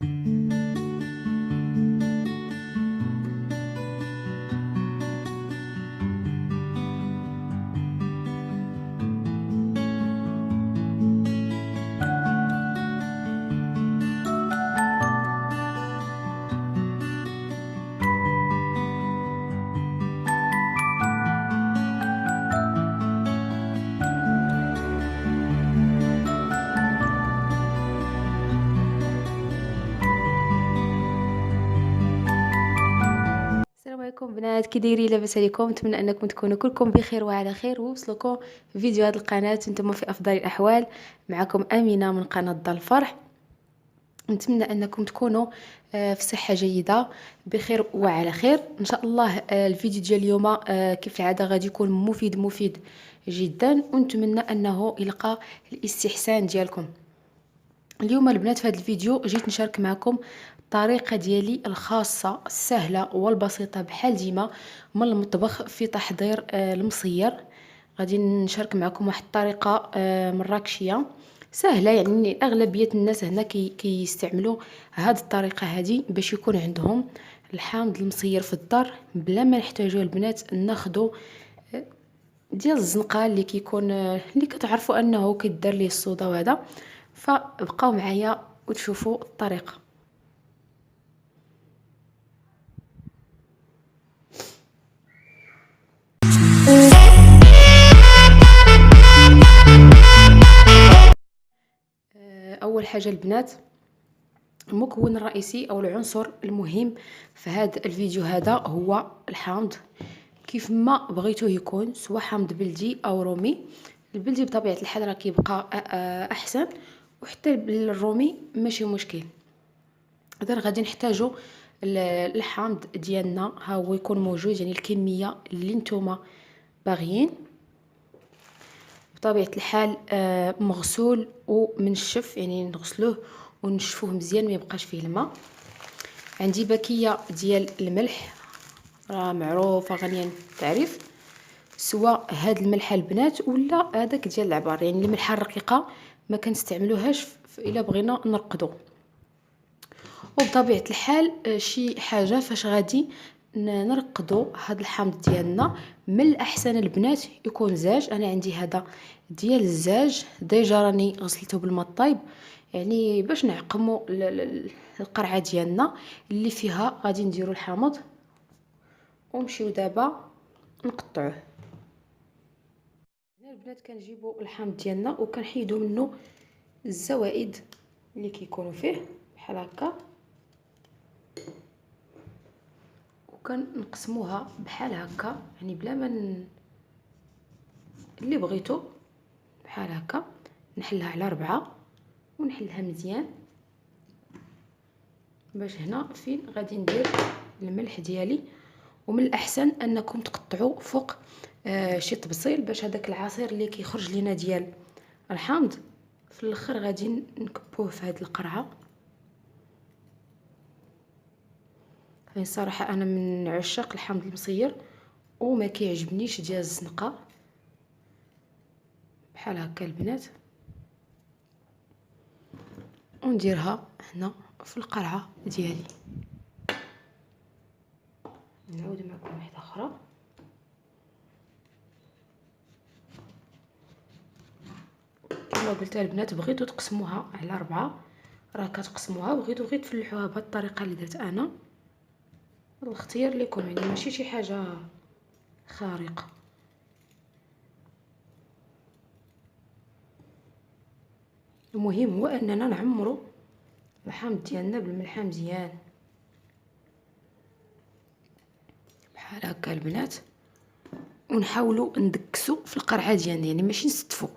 السلام عليكم بنات، كي دايرين؟ لاباس عليكم؟ نتمنى انكم تكونوا كلكم بخير وعلى خير ووصلكم فيديو هذه القناه نتوما في افضل الاحوال. معكم امينه من قناه دار الفرح. نتمنى انكم تكونوا في صحه جيده بخير وعلى خير ان شاء الله. الفيديو ديال اليوم كيف العاده غادي يكون مفيد جدا، ونتمنى انه يلقى الاستحسان ديالكم. اليوم البنات في هذا الفيديو جيت نشارك معكم الطريقه ديالي الخاصه السهله والبسيطه بحال ديما من المطبخ في تحضير المصير. غادي نشارك معكم واحد الطريقه مراكشيه سهله، يعني اغلبيه الناس هنا كيستعملوا هذه الطريقه هذه باش يكون عندهم الحامض المصير في الدار بلا ما نحتاجوا البنات ناخذوا ديال الزنقه اللي كيكون اللي كتعرفوا انه كيدار ليه الصودا وهذا. فبقاو معايا وتشوفوا الطريقه. اول حاجه البنات، المكون الرئيسي او العنصر المهم في هذا الفيديو هذا هو الحامض. كيف ما بغيتوه يكون، سواء حامض بلدي او رومي. البلدي بطبيعه الحال راه كيبقى احسن، وحتى الرومي ماشي مشكل. اذا غادي نحتاجو الحامض ديالنا ها هو يكون موجود، يعني الكميه اللي نتوما باغيين. بطبيعه الحال مغسول ومنشف، يعني نغسلوه ونشفوه مزيان ما يبقاش فيه الماء. عندي باكيه ديال الملح راه معروفه غنيه التعريف، سواء هاد الملحه البنات ولا هذاك ديال العبار، يعني الملحه الرقيقه ما كنستعملوهاش الا بغينا نرقدو. وبطبيعه الحال شي حاجه فاش غادي نرقدو هاد الحامض ديالنا، من الاحسن البنات يكون زاج. انا عندي هذا ديال الزاج ديجا راني غسلته بالماء الطايب، يعني باش نعقموا القرعه ديالنا اللي فيها غادي نديروا الحامض. ونمشيو دابا نقطعوه. هنا البنات كنجيبوا الحامض ديالنا وكنحيدوا منه الزوائد اللي كيكونوا فيه بحال هكا، وكنقسموها بحال هكا، يعني بلا ما اللي بغيتو بحال هكا. نحلها على 4 ونحلها مزيان، باش هنا فين غادي ندير الملح ديالي. ومن الاحسن انكم تقطعوا فوق شي طبسيل، باش هذاك العصير اللي كيخرج لينا ديال الحامض في الاخر غادي نكبوه في هذه القرعه. يعني صراحه انا من عشاق الحامض المصير وما كيعجبنيش ديال الزنقه. بحال هكا البنات، ونديرها هنا في القرعه ديالي. نعاود معكم واحده اخرى. كما قلت البنات، بغيتو تقسموها على 4 راه كتقسموها، بغيتو غير تفلحوها بهذه الطريقه اللي درت انا. الاختيار لكم، يعني ماشي شي حاجه خارقه. المهم هو اننا نعمرو الحامض ديالنا بالملحه مزيان بحال هكا البنات، ونحاولوا ندكسو في القرعه ديالنا، يعني ماشي نستفو.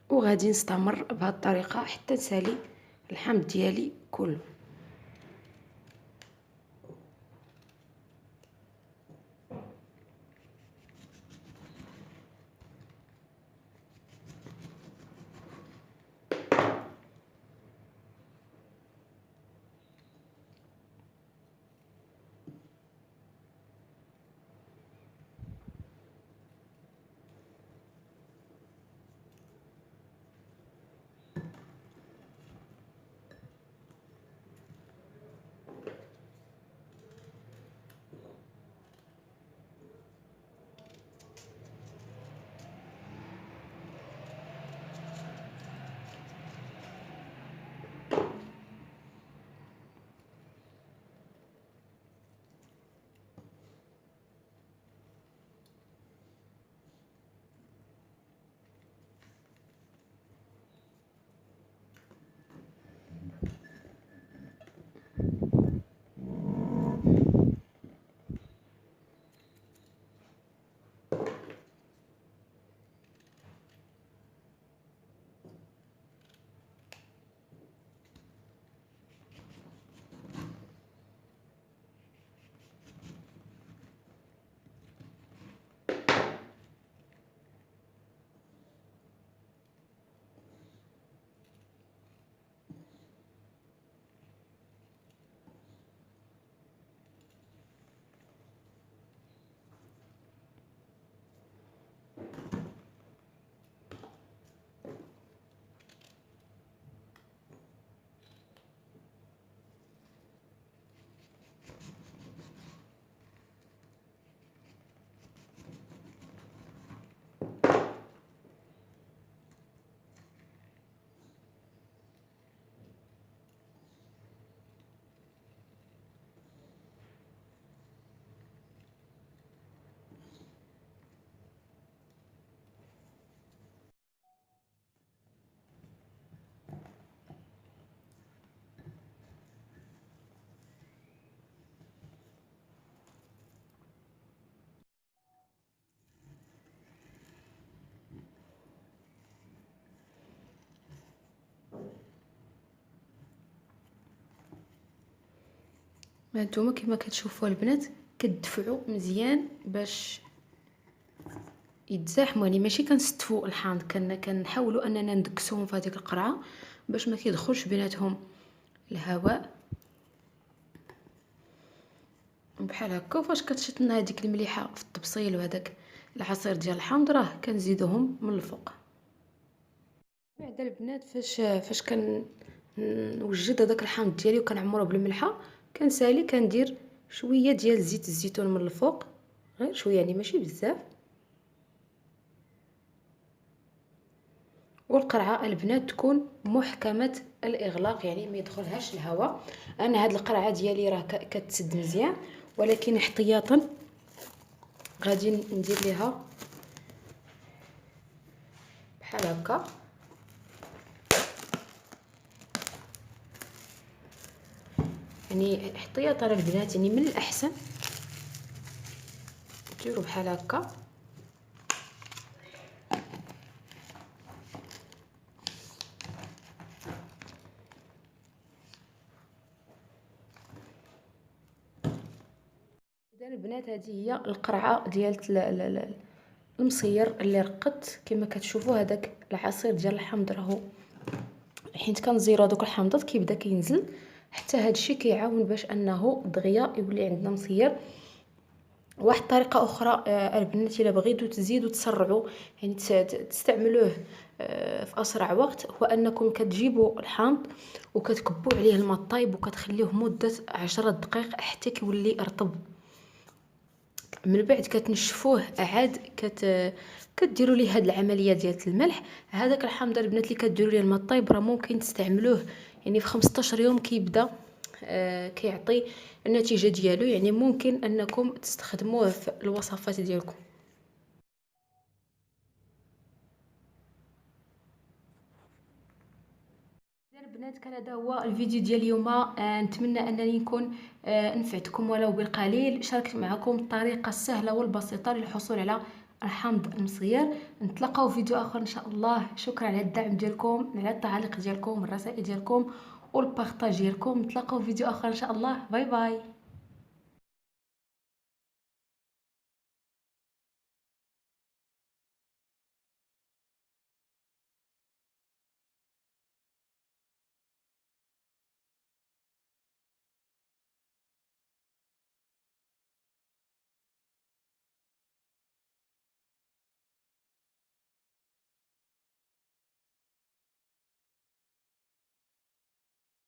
وغادي نستمر بهذه الطريقه حتى نسالي الحامض ديالي كله. هانتوما كما كتشوفوا البنات كتدفعوا مزيان باش يتزاحموا، يعني ماشي كنستفوا الحامض، كنحاولوا اننا ندكسوهم في هذيك القرعه باش ما كيدخلش بيناتهم الهواء بحال هكا. وفاش كتشط لنا هذيك المليحه في الطبسيل وهذاك العصير ديال الحامض راه كنزيدوهم من الفوق. بعد البنات فاش نوجد هذاك الحامض ديالي وكنعمره بالملحه، كنسالي كندير شويه ديال زيت الزيتون من الفوق، غير شويه يعني ماشي بزاف. والقرعه البنات تكون محكمه الاغلاق، يعني ما يدخلهاش الهواء. انا هاد القرعه ديالي راه كتسد مزيان، ولكن احتياطا غادي ندير ليها بحال هكا. يعني احتياطا البنات، يعني من الاحسن ديروا بحال هكا. اذا البنات هذه هي القرعه ديال المصير اللي رقدت. كما كتشوفوا هذاك العصير ديال الحامض راهو حيت كنزيرو هذوك الحامضات كيبدا كينزل، حتى هذا الشيء كيعاون باش انه دغيا يولي عندنا مصير. واحد الطريقه اخرى البنات الا بغيتو تزيدوا تسرعوا، يعني تستعملوه في اسرع وقت، هو انكم كتجيبوا الحامض وكتكبوا عليه الماء الطايب وكتخليوه مده 10 دقائق حتى كيولي رطب. من بعد كتنشفوه عاد كديروا ليه هاد العمليه ديال الملح. هذاك الحامض البنات اللي كديروا ليه الماء الطايب راه ممكن تستعملوه يعني في 15 يوم كيبدا كيعطي النتيجه ديالو، يعني ممكن انكم تستخدموه في الوصفات ديالكم. إذا البنات كان هذا هو الفيديو ديال اليوم. نتمنى انني نكون نفعتكم ولو بالقليل، شاركت معكم الطريقه السهله والبسيطه للحصول على الحامض المصير. نتلاقاو في فيديو اخر ان شاء الله. شكرا على الدعم ديالكم، على التعاليق ديالكم، الرسائل ديالكم والبارطاج ديالكم. نتلاقاو في فيديو اخر ان شاء الله. باي باي.